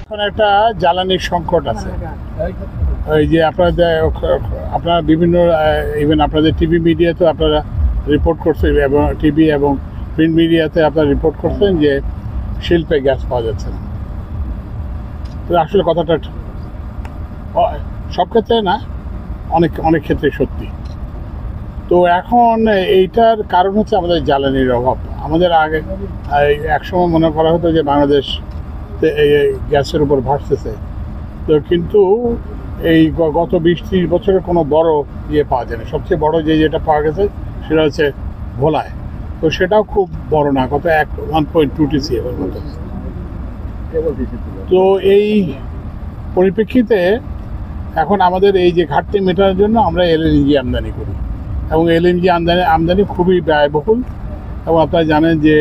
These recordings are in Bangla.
এখন একটা জ্বালানির সংকট আছে। ওই যে আপনারা বিভিন্ন ইভেন আপনাদের টিভি মিডিয়াতে আপনারা রিপোর্ট করছেন এবং টিভি এবং প্রিন্ট মিডিয়াতে আপনারা রিপোর্ট করছেন যে শিল্পে গ্যাস পাওয়া যাচ্ছে না। তো আসলে কথাটা সব ক্ষেত্রে না, অনেক অনেক ক্ষেত্রে সত্যি। তো এখন এইটার কারণ হচ্ছে আমাদের জ্বালানির অভাব। আমাদের আগে একসময় মনে করা হতো যে বাংলাদেশ গ্যাসের উপর ভাসতেছে, তো কিন্তু এই গত 20-30 বছরে কোনো বড় ইয়ে পাওয়া যায় না। সবচেয়ে বড় যেটা পাওয়া গেছে সেটা হচ্ছে ভোলায়, তো সেটাও খুব বড় না, কত 1.2 TCF এর মতো। তো এই পরিপ্রেক্ষিতে এখন আমাদের এই যে ঘাটতি মেটানোর জন্য আমরা এলএনজি আমদানি করি, এবং এলএনজি আমদানি খুবই ব্যয়বহুল। এবং আপনারা জানেন যে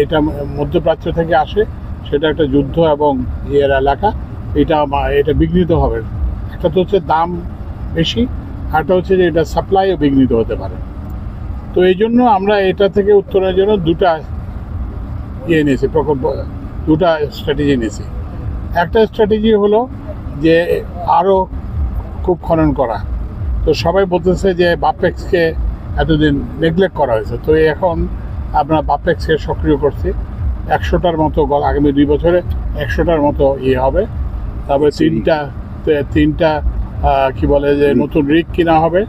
এটা মধ্যপ্রাচ্য থেকে আসে, সেটা একটা যুদ্ধ এবং ইয়ের এলাকা, এটা বিঘ্নিত হবে। একটা তো হচ্ছে দাম বেশি, আরটা হচ্ছে যে এটা সাপ্লাইও বিঘ্নিত হতে পারে। তো এই জন্য আমরা এটা থেকে উত্তরণের জন্য দুটা নিয়েছি, প্রকল্প, দুটা স্ট্র্যাটেজি নিয়েছি। একটা স্ট্র্যাটেজি হলো যে আরও খুব খনন করা। তো সবাই বলতেছে যে বাপেক্সকে এতদিন নেগলেক্ট করা হয়েছে, তো এখন আমরা বাপেক্সকে সক্রিয় করছি। 100টার মতো আগামী 2 বছরে 100টার মতো হবে। তারপরে তিনটা কি বলে যে নতুন রিগ কিনা হবে।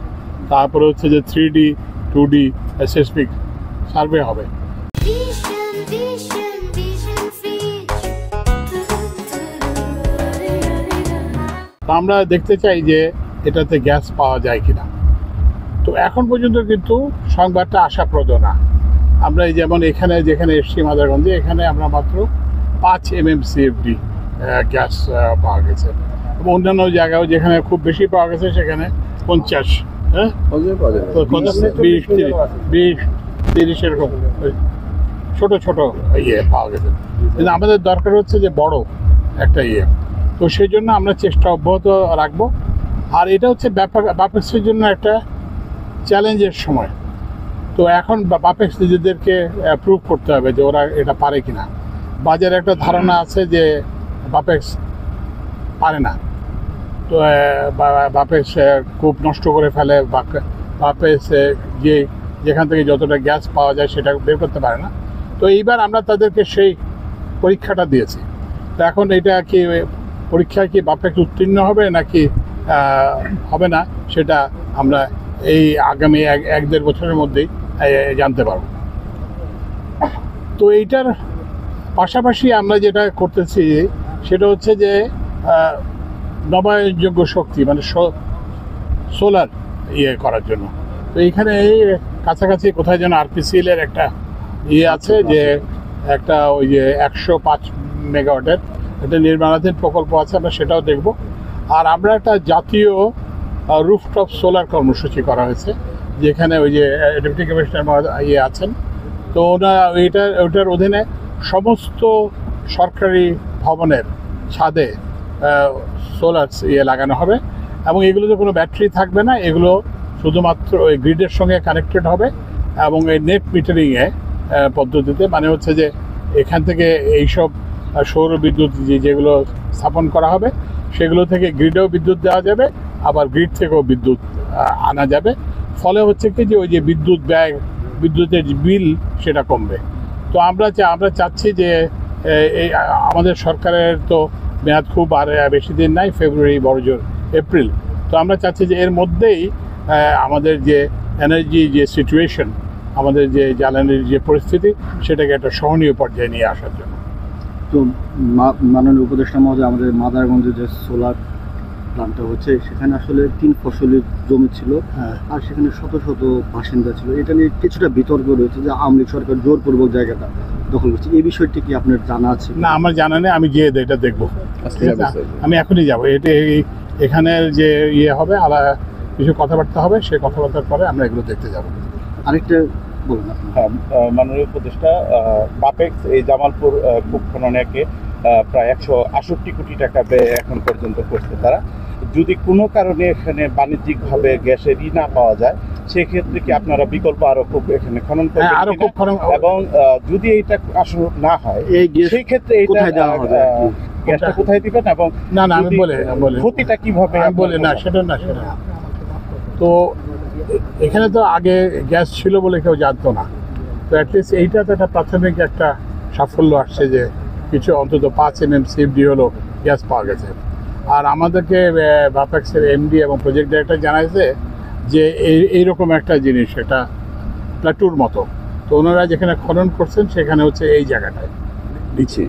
তারপরে হচ্ছে যে 3D 2D সেসমিক সার্ভে হবে। আমরা দেখতে চাই যে এটাতে গ্যাস পাওয়া যায় কিনা। তো এখন পর্যন্ত কিন্তু সংবাদটা আশাপ্রদ না। আমরা যেমন যেখানে এসছি মাদারগঞ্জে, এখানে আমরা মাত্র 5 MMCFD গ্যাস পাওয়া গেছে, এবং অন্যান্য জায়গাও যেখানে খুব বেশি পাওয়া গেছে সেখানে 50, 20-30 এরকম ছোট ছোট পাওয়া গেছে। কিন্তু আমাদের দরকার হচ্ছে যে বড় একটা তো সেই জন্য আমরা চেষ্টা অব্যাহত রাখবো। আর এটা হচ্ছে বাপেক্সের জন্য একটা চ্যালেঞ্জের সময়। তো এখন বাপেক্স নিজেদেরকে প্রুভ করতে হবে যে ওরা এটা পারে কিনা। বাজারে একটা ধারণা আছে যে বাপেক্স পারে না, তো বাপেক্স খুব নষ্ট করে ফেলে, বাপেক্স যেখান থেকে যতটা গ্যাস পাওয়া যায় সেটা বের করতে পারে না। তো এইবার আমরা তাদেরকে সেই পরীক্ষাটা দিয়েছি। তো এখন এটা কি পরীক্ষায় কি বাপেক্স উত্তীর্ণ হবে নাকি হবে না, সেটা আমরা এই আগামী 1-1.5 বছরের মধ্যেই জানতে পারবো। তো এইটার পাশাপাশি আমরা যেটা করতেছি সেটা হচ্ছে যে নবায়নযোগ্য শক্তি, মানে সোলার করার জন্য। তো এইখানে কাছাকাছি কোথায় যেন RPCL এর একটা আছে, যে একটা ওই যে 105 মেগাওয়াটের একটা নির্মাণাধীন প্রকল্প আছে, আমরা সেটাও দেখব। আর আমরা একটা জাতীয় রুফটপ সোলার কর্মসূচি করা হয়েছে, যেখানে ওই যে ডেপুটি কমিশনার আছেন। তো ওটার অধীনে সমস্ত সরকারি ভবনের ছাদে সোলার লাগানো হবে, এবং এগুলোতে কোনো ব্যাটারি থাকবে না, এগুলো শুধুমাত্র ওই গ্রিডের সঙ্গে কানেক্টেড হবে, এবং এই নেট মিটারিংয়ে পদ্ধতিতে, মানে হচ্ছে যে এখান থেকে এইসব সৌর বিদ্যুৎ যেগুলো স্থাপন করা হবে সেগুলো থেকে গ্রিডেও বিদ্যুৎ দেওয়া যাবে, আবার গ্রিড থেকেও বিদ্যুৎ আনা যাবে। ফলে হচ্ছে কি যে ওই যে বিদ্যুৎ ব্যয়, বিদ্যুতের বিল সেটা কমবে। তো আমরা চাচ্ছি যে এই আমাদের সরকারের তো মেয়াদ খুব আর বেশি দিন নাই, ফেব্রুয়ারি বড়জোর এপ্রিল। তো আমরা চাচ্ছি যে এর মধ্যেই আমাদের যে এনার্জি যে সিচুয়েশন, আমাদের যে জ্বালানির যে পরিস্থিতি, সেটাকে একটা সহনীয় পর্যায়ে নিয়ে আসার জন্য। তো মাননীয় উপদেষ্টা মহোদয়, আমাদের মাদারগঞ্জে যে সোলার প্ল্যান্টটা হচ্ছে সেখানে আসলে 3 ফসলের জমি ছিল, আর সেখানে শত শত বাসিন্দা ছিল। এটা নিয়ে কিছুটা বিতর্ক রয়েছে যে আওয়ামী লীগ সরকার জোরপূর্বক জায়গাটা দখল করছে। এই বিষয়টি কি আপনার জানা আছে? না, আমার জানা নেই, আমি গিয়ে এটা দেখবো। আমি এখনই যাবো। এখানে যে হবে, আলাদা কিছু কথাবার্তা হবে, সেই কথাবার্তার পরে আমরা এগুলো দেখতে যাব। আরেকটা বলুন। হ্যাঁ, মাননীয় উপদেষ্টা, বাপেক্স এই জামালপুর কূপ খননকে প্রায় 168 কোটি টাকা ব্যয় এখন পর্যন্ত করছে তারা। যদি কোনো কারণে এখানে বাণিজ্যিকভাবে গ্যাসের না পাওয়া যায়, সেক্ষেত্রে কি আপনারা বিকল্প আরো খুব এখানে খনন করবেন? এবং যদি এইটা আসলে না হয়, সেই ক্ষেত্রে গ্যাসটা কোথায় দিবেন এবং না না আমি যদি বলে ক্ষতিটা কিভাবে আমি বলি না সেটা না সেটা না। তো এখানে তো আগে গ্যাস ছিল বলে কেউ জানতো না, তো অ্যাটলিস্ট এইটা তো একটা প্রাথমিক একটা সাফল্য আসছে যে কিছু অন্তত 5 mm CFD হলো গ্যাস পাওয়া গেছে। আর আমাদেরকে বাপেক্সের এমডি এবং প্রজেক্ট ডাইরেক্টর জানাইছে যে এইরকম একটা জিনিস, এটা প্লাটুর মতো। তো ওনারা যেখানে খনন করছেন সেখানে হচ্ছে এই জায়গাটায় দিচ্ছে।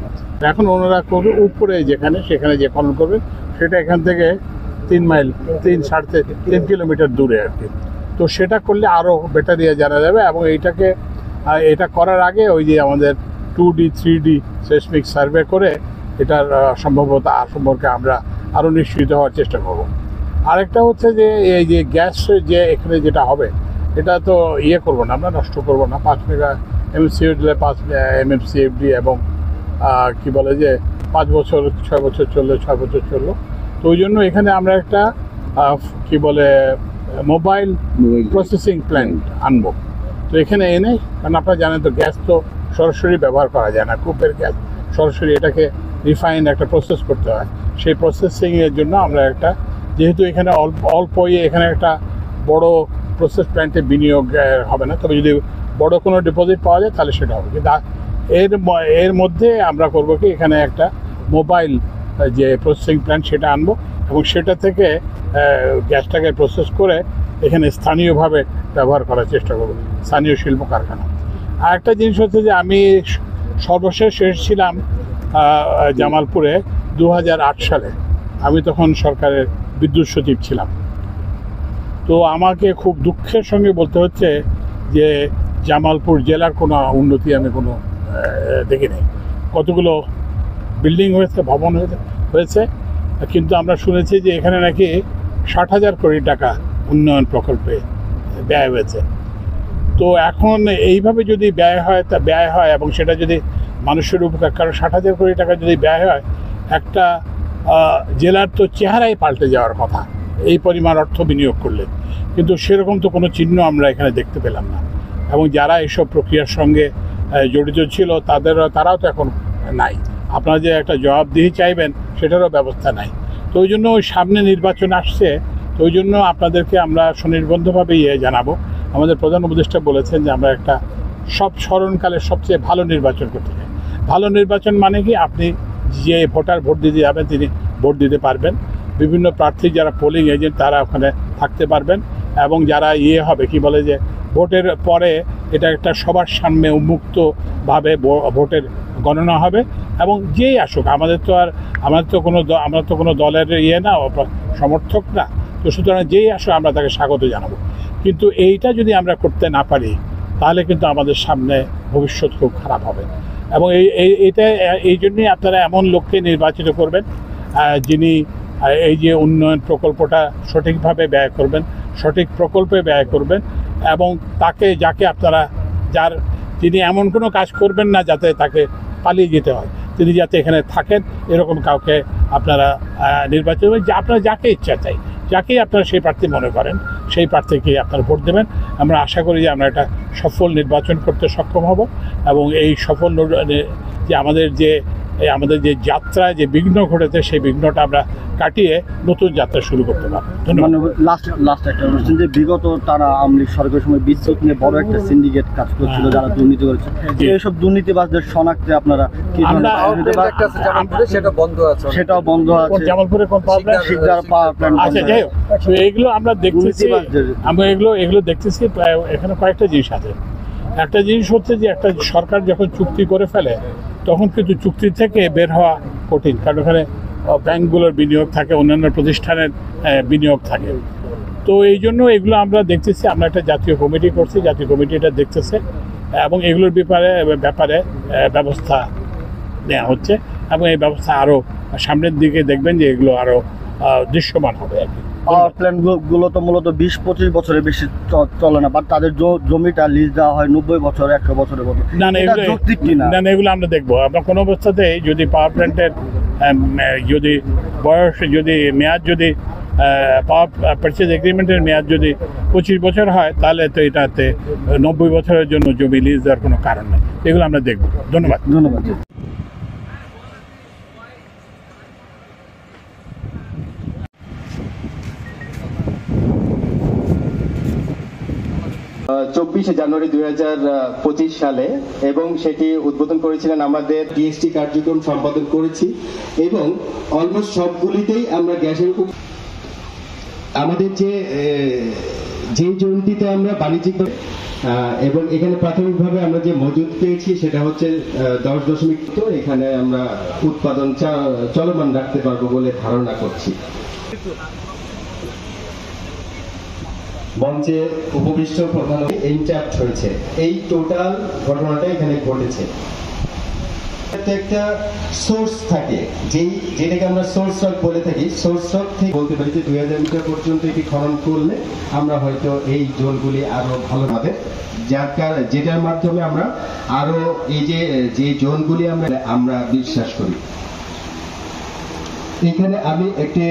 এখন ওনারা করবে উপরে যেখানে, সেখানে যে খনন করবে সেটা এখান থেকে 3 মাইল 3 কিলোমিটার দূরে আর কি। তো সেটা করলে আরও বেটার দিয়ে জানা যাবে। এবং এইটাকে এটা করার আগে ওই যে আমাদের 2D 3D সেসমিক সার্ভে করে এটার সম্ভবত সম্পর্কে আমরা আরও নিশ্চিত হওয়ার চেষ্টা করব। আরেকটা হচ্ছে যে এই যে গ্যাস যে এখানে যেটা হবে এটা তো করবো না, আমরা নষ্ট করবো না। 5 মেগা MCFD 5 MMCFD এবং কি বলে যে 5 বছর 6 বছর চললো, 6 বছর চললো। তো ওই জন্য এখানে আমরা একটা কি বলে মোবাইল প্রসেসিং প্ল্যান্ট আনবো। তো এখানে এনে, কারণ আপনারা জানেন তো গ্যাস তো সরাসরি ব্যবহার করা যায় না, কূপের গ্যাস সরাসরি এটাকে রিফাইন একটা প্রসেস করতে হয়। সেই প্রসেসিংয়ের জন্য আমরা একটা, যেহেতু এখানে অল্প এখানে একটা বড় প্রসেস প্ল্যান্টে বিনিয়োগ হবে না, তবে যদি বড় কোনো ডিপোজিট পাওয়া যায় তাহলে সেটা হবে। কিন্তু এর মধ্যে আমরা করবো কি, এখানে একটা মোবাইল যে প্রসেসিং প্ল্যান্ট সেটা আনবো এবং সেটা থেকে গ্যাসটাকে প্রসেস করে এখানে স্থানীয়ভাবে ব্যবহার করার চেষ্টা করবো, স্থানীয় শিল্প কারখানা। আর একটা জিনিস হচ্ছে যে আমি সর্বশেষ এসেছিলাম জামালপুরে 2008 সালে। আমি তখন সরকারের বিদ্যুৎ সচিব ছিলাম। তো আমাকে খুব দুঃখের সঙ্গে বলতে হচ্ছে যে জামালপুর জেলার কোনো উন্নতি আমি কোনো দেখি নাই। কতগুলো বিল্ডিং হয়েছে, ভবন হয়েছে, কিন্তু আমরা শুনেছি যে এখানে নাকি 60,000 কোটি টাকা উন্নয়ন প্রকল্পে ব্যয় হয়েছে। তো এখন এইভাবে যদি ব্যয় হয় এবং সেটা যদি মানুষের উপকার, কারণ 60,000 কোটি টাকা যদি ব্যয় হয়, একটা জেলার তো চেহারাই পাল্টে যাওয়ার কথা এই পরিমাণ অর্থ বিনিয়োগ করলে। কিন্তু সেরকম তো কোনো চিহ্ন আমরা এখানে দেখতে পেলাম না। এবং যারা এইসব প্রক্রিয়ার সঙ্গে জড়িত ছিল তারাও তো এখন নাই। আপনারা যে একটা জবাবদিহি চাইবেন সেটারও ব্যবস্থা নাই। তো ওই জন্য ওই সামনে নির্বাচন আসছে, তো ওই জন্য আপনাদেরকে আমরা সুনির্বন্ধভাবে জানাবো। আমাদের প্রধান উপদেষ্টা বলেছেন যে আমরা একটা সব স্মরণকালের সবচেয়ে ভালো নির্বাচন করতে চাই। ভালো নির্বাচন মানে কি, আপনি যে ভোটার ভোট দিতে যাবেন তিনি ভোট দিতে পারবেন, বিভিন্ন প্রার্থী যারা পোলিং এজেন্ট তারা ওখানে থাকতে পারবেন, এবং যারা হবে কি বলে যে ভোটের পরে এটা একটা সবার সামনে উন্মুক্তভাবে ভোটের গণনা হবে। এবং যেই আসুক, আমরা তো কোনো দলের না, সমর্থক না, তো সুতরাং যেই আসুক আমরা তাকে স্বাগত জানাবো। কিন্তু এইটা যদি আমরা করতে না পারি তাহলে কিন্তু আমাদের সামনে ভবিষ্যৎ খুব খারাপ হবে। এবং এই জন্যই আপনারা এমন লোককে নির্বাচিত করবেন যিনি এই যে উন্নয়ন প্রকল্পটা সঠিকভাবে ব্যয় করবেন, সঠিক প্রকল্পে ব্যয় করবেন, এবং যাকে আপনারা যিনি এমন কোনো কাজ করবেন না যাতে তাকে পালিয়ে যেতে হয়, তিনি যাতে এখানে থাকেন, এরকম কাউকে আপনারা নির্বাচিত করবেন। যে আপনারা যাকে ইচ্ছা চাই, যাকেই আপনারা সেই প্রার্থী মনে করেন সেই প্রার্থীকে আপনারা ভোট দেবেন। আমরা আশা করি যে আমরা একটা সফল নির্বাচন করতে সক্ষম হব এবং এই সফল যে আমাদের যে যাত্রায় যে বিঘ্ন ঘটেছে সেই বিঘ্নটা আমরা কাটিয়ে নতুন যাত্রা শুরু করতে পারবো। ধন্যবাদ। লাস্ট একটা বলছেন যে বিগত তারা আওয়ামী লীগ সরকারের সময় বিদ্যুৎ নিয়ে বড় একটা সিন্ডিকেট কাজ করছিল, যারা দুর্নীতি করেছে। এইসব দুর্নীতিবাজদের শনাক্তে আপনারা কি সেটাও বন্ধ আছে জামালপুরে কোন পাওয়ার প্ল্যান্ট। আচ্ছা, যাই হোক, এগুলো আমরা দেখতেছি, এগুলো দেখতেছি। এখানে কয়েকটা জিনিস আছে। একটা জিনিস হচ্ছে যে একটা সরকার যখন চুক্তি করে ফেলে তখন কিন্তু চুক্তি থেকে বের হওয়া কঠিন, কারণ ওখানে ব্যাংকগুলোর বিনিয়োগ থাকে, অন্যান্য প্রতিষ্ঠানের বিনিয়োগ থাকে। তো এই জন্য এগুলো আমরা দেখতেছি। আমরা একটা জাতীয় কমিটি করছি, জাতীয় কমিটি এটা দেখতেছে এবং এগুলোর ব্যাপারে ব্যবস্থা নেওয়া হচ্ছে, এবং এই ব্যবস্থা আরও সামনের দিকে দেখবেন যে এগুলো আরও দৃশ্যমান হবে আর কি। পাওয়ার প্ল্যান্টগুলো তো মূলত 20-25 বছরের বেশি চলে না, বাট তাদের জমিটা লিজ দেওয়া হয় 90 বছর 100 বছরের মতো। না, এগুলো আমরা দেখবো। আমরা কোনো অবস্থাতেই যদি পাওয়ার প্ল্যান্টের মেয়াদ পাওয়ার পারচেজ এগ্রিমেন্টের মেয়াদ যদি 25 বছর হয় তাহলে তো এটাতে 90 বছরের জন্য জমি লিজ দেওয়ার কোনো কারণ নেই। এগুলো আমরা দেখবো। ধন্যবাদ। 24 জানুয়ারি 2025 সালে এবং সেটি উদ্বোধন করেছিলেন আমাদের টিএসটি কার্যক্রম সম্পাদন করেছি এবং অলমোস্ট সবগুলিতেই আমরা গ্যাসের আমাদের যে জোনটিতে আমরা বাণিজ্যিক এবং এখানে প্রাথমিকভাবে আমরা যে মজুদ পেয়েছি সেটা হচ্ছে 10., তো এখানে আমরা উৎপাদন চলমান রাখতে পারবো বলে ধারণা করছি। মঞ্চে উপবিষ্ট প্রধান ইনচার্জ হয়েছে, এই টোটাল ঘটনাটা এখানে ঘটেছে। একটা সোর্স থাকে যেটাকে আমরা সোর্স স্টক বলে থাকি, সোর্স স্টক থেকে বলতে পারি যে 2000 মিটার পর্যন্ত এটি খনন করলে আমরা হয়তো এই জোনগুলি আরো ভালো হবে, যেটার মাধ্যমে আমরা আরো এই যে জোনগুলি আমরা বিশ্বাস করি। এখানে আমি একটি